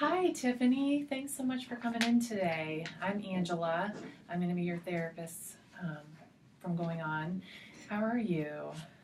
Hi, Tiffany. Thanks so much for coming in today. I'm Angela. I'm going to be your therapist from going on. How are you?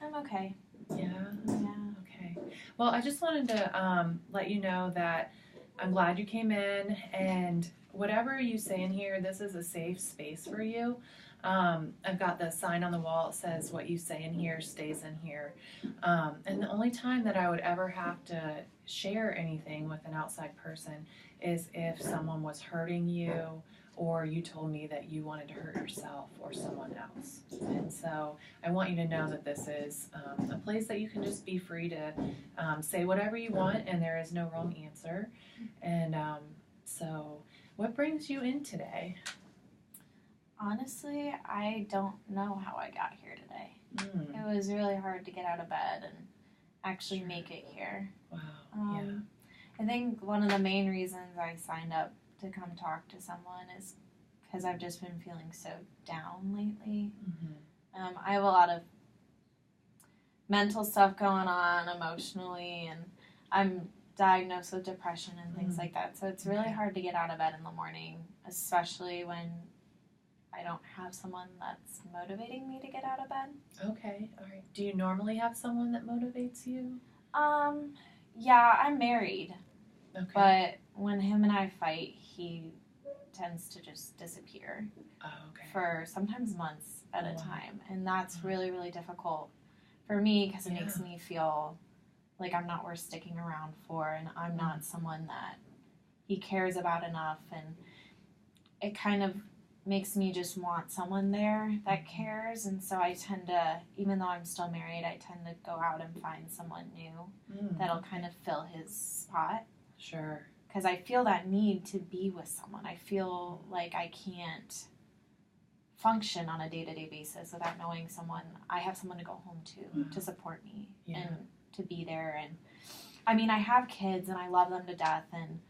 I'm okay. Yeah? Yeah. Okay. Well, I just wanted to let you know that I'm glad you came in, and whatever you say in here, this is a safe space for you. I've got the sign on the wall that says what you say in here stays in here. And the only time that I would ever have to share anything with an outside person is if someone was hurting you or you told me that you wanted to hurt yourself or someone else. And so I want you to know that this is a place that you can just be free to say whatever you want, and there is no wrong answer. And so what brings you in today? Honestly, I don't know how I got here today. It was really hard to get out of bed and actually make it here. Wow. I think one of the main reasons I signed up to come talk to someone is because I've just been feeling so down lately. I have a lot of mental stuff going on emotionally, and I'm diagnosed with depression and things like that. So it's really hard to get out of bed in the morning, especially when I don't have someone that's motivating me to get out of bed. Okay, all right. Do you normally have someone that motivates you? Yeah, I'm married. Okay. But when him and I fight, he tends to just disappear. Oh, okay. For sometimes months at a time. And that's really, really difficult for me because it makes me feel like I'm not worth sticking around for, and I'm not someone that he cares about enough, and it kind of makes me just want someone there that cares. And so I tend to, even though I'm still married, I tend to go out and find someone new that'll kind of fill his spot. Sure. Because I feel that need to be with someone. I feel like I can't function on a day-to-day basis without knowing someone. I have someone to go home to support me and to be there. And I mean, I have kids and I love them to death, and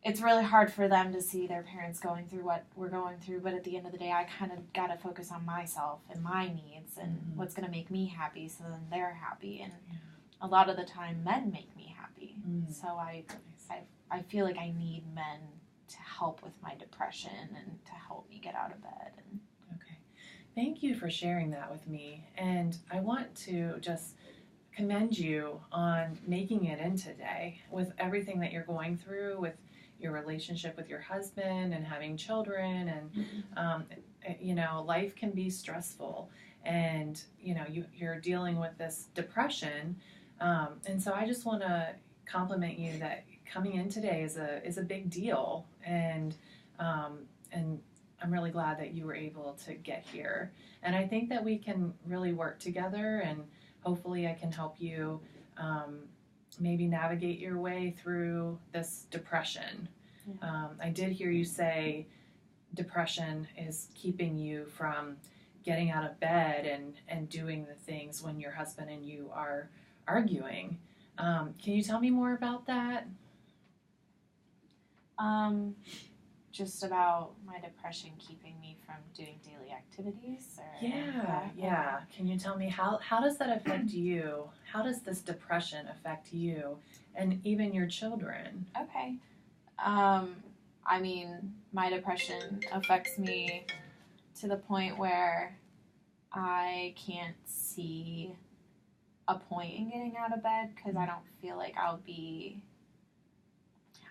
it's really hard for them to see their parents going through what we're going through, but at the end of the day, I kind of got to focus on myself and my needs and what's going to make me happy, so then they're happy. And a lot of the time, men make me happy. So I feel like I need men to help with my depression and to help me get out of bed. Okay. Thank you for sharing that with me. And I want to just commend you on making it in today with everything that you're going through with your relationship with your husband and having children. And, you know, life can be stressful. And, you know, you're dealing with this depression. And so I just want to compliment you that coming in today is a big deal, and I'm really glad that you were able to get here. And I think that we can really work together, and hopefully I can help you maybe navigate your way through this depression. I did hear you say depression is keeping you from getting out of bed and doing the things when your husband and you are arguing. Can you tell me more about that? Just about my depression keeping me from doing daily activities? Or Yeah. Can you tell me how does that affect you? How does this depression affect you and even your children? Okay. I mean, my depression affects me to the point where I can't see a point in getting out of bed because I don't feel like I'll be...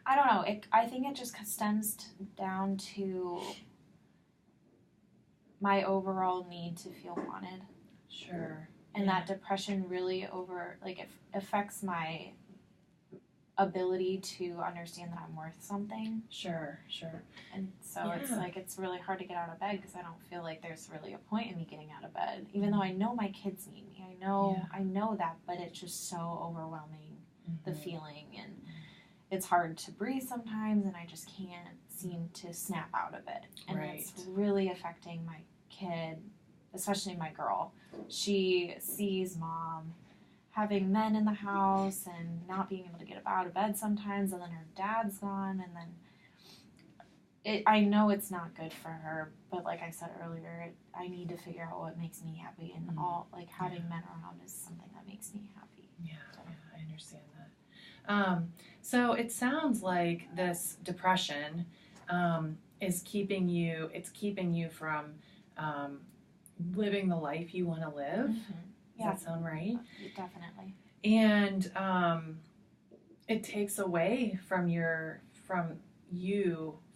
I don't know. I think it just stems down to my overall need to feel wanted. Sure. And that depression really it affects my ability to understand that I'm worth something. Sure. And so it's really hard to get out of bed because I don't feel like there's really a point in me getting out of bed, even though I know my kids need me. I know that, but it's just so overwhelming, the feeling, and it's hard to breathe sometimes, and I just can't seem to snap out of it. And it's really affecting my kid, especially my girl. She sees mom having men in the house and not being able to get up out of bed sometimes, and then her dad's gone, and then I know it's not good for her, but like I said earlier, I need to figure out what makes me happy, and having men around is something that makes me happy. Yeah, I understand that. So it sounds like this depression is keeping you, it's keeping you from um, living the life you want to live. Mm-hmm. Does that sound right? Definitely. And it takes away from you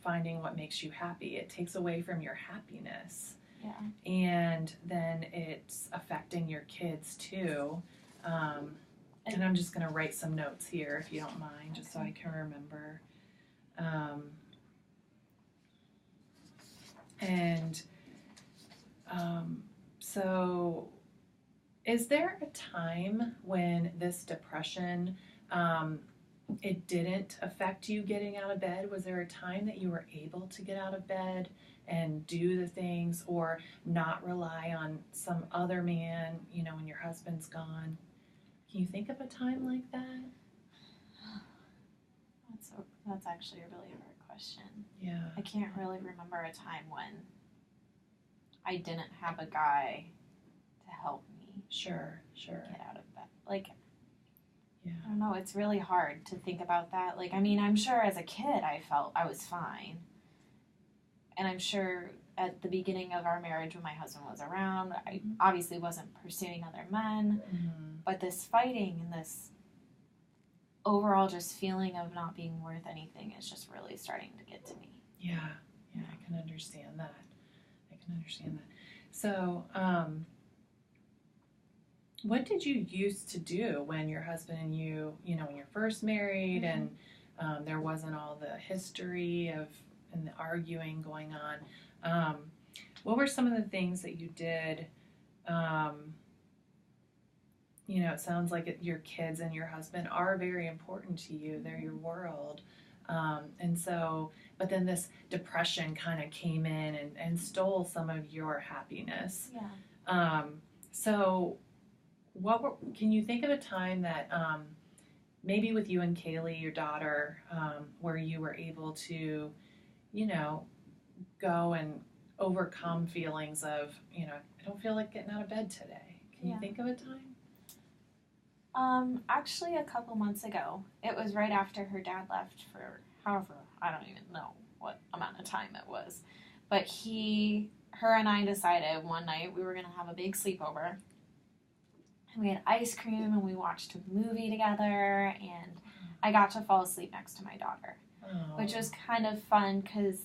finding what makes you happy. It takes away from your happiness. Yeah. And then it's affecting your kids too. And I'm just going to write some notes here, if you don't mind, just so I can remember. So is there a time when this depression, it didn't affect you getting out of bed? Was there a time that you were able to get out of bed and do the things, or not rely on some other man, when your husband's gone? Can you think of a time like that? That's actually a really hard question. Yeah. I can't really remember a time when I didn't have a guy to help me. Sure. Get out of bed. Like, yeah. I don't know, it's really hard to think about that. Like, I mean, I'm sure as a kid I felt I was fine. And I'm sure at the beginning of our marriage when my husband was around, I obviously wasn't pursuing other men. Mm-hmm. But this fighting and this overall just feeling of not being worth anything is just really starting to get to me. Yeah, I can understand that. So, what did you used to do when your husband and you, when you're first married, Mm-hmm. and there wasn't all the history and the arguing going on? What were some of the things that you did? It sounds like your kids and your husband are very important to you. They're your world. And so, but then this depression kind of came in and stole some of your happiness. Yeah. So can you think of a time that maybe with you and Kaylee, your daughter, where you were able to, go and overcome feelings of, I don't feel like getting out of bed today. Can you think of a time? Actually a couple months ago, it was right after her dad left for however, I don't even know what amount of time it was. But her and I decided one night we were going to have a big sleepover. And we had ice cream and we watched a movie together, and I got to fall asleep next to my daughter, which was kind of fun because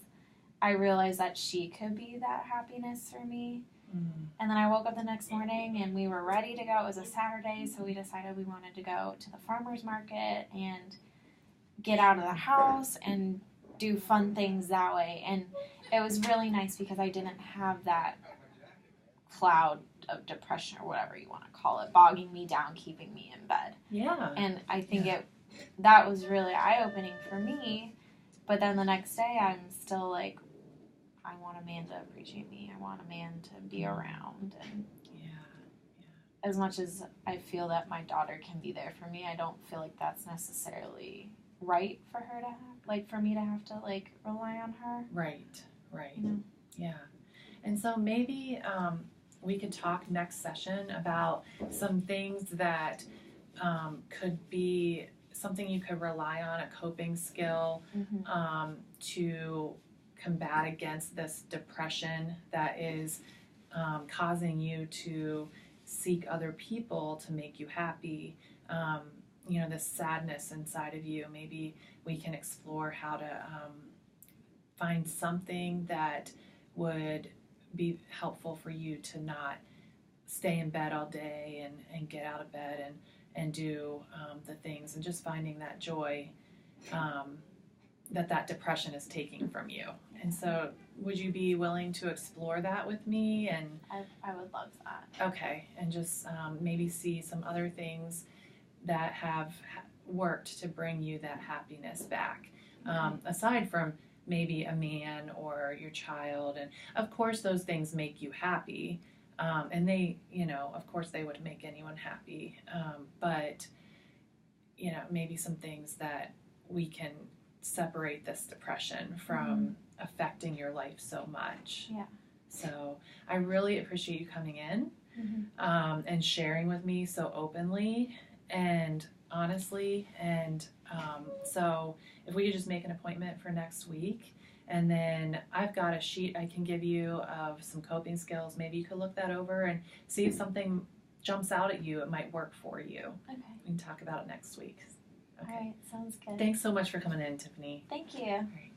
I realized that she could be that happiness for me. And then I woke up the next morning and we were ready to go. It was a Saturday, so we decided we wanted to go to the farmer's market and get out of the house and do fun things that way. And it was really nice because I didn't have that cloud of depression or whatever you want to call it bogging me down, keeping me in bed. Yeah. And I think that was really eye-opening for me. But then the next day I'm still like, I want a man to appreciate me. I want a man to be around. And as much as I feel that my daughter can be there for me, I don't feel like that's necessarily right for her to have, like for me to have to like rely on her. Right. You know? Yeah. And so maybe we could talk next session about some things that could be something you could rely on, a coping skill, to combat against this depression that is causing you to seek other people to make you happy. This sadness inside of you. Maybe we can explore how to find something that would be helpful for you to not stay in bed all day and get out of bed and do the things, and just finding that joy that depression is taking from you. And so would you be willing to explore that with me? And I would love that. Okay, and just maybe see some other things that have worked to bring you that happiness back, aside from maybe a man or your child. And of course those things make you happy, and they, of course they would make anyone happy, but maybe some things that we can separate this depression from affecting your life so much. Yeah. So I really appreciate you coming in and sharing with me so openly. And honestly. And so if we could just make an appointment for next week, and then I've got a sheet I can give you of some coping skills. Maybe you could look that over and see if something jumps out at you. It might work for you. Okay. We can talk about it next week. Okay. All right. Sounds good. Thanks so much for coming in, Tiffany. Thank you. All right.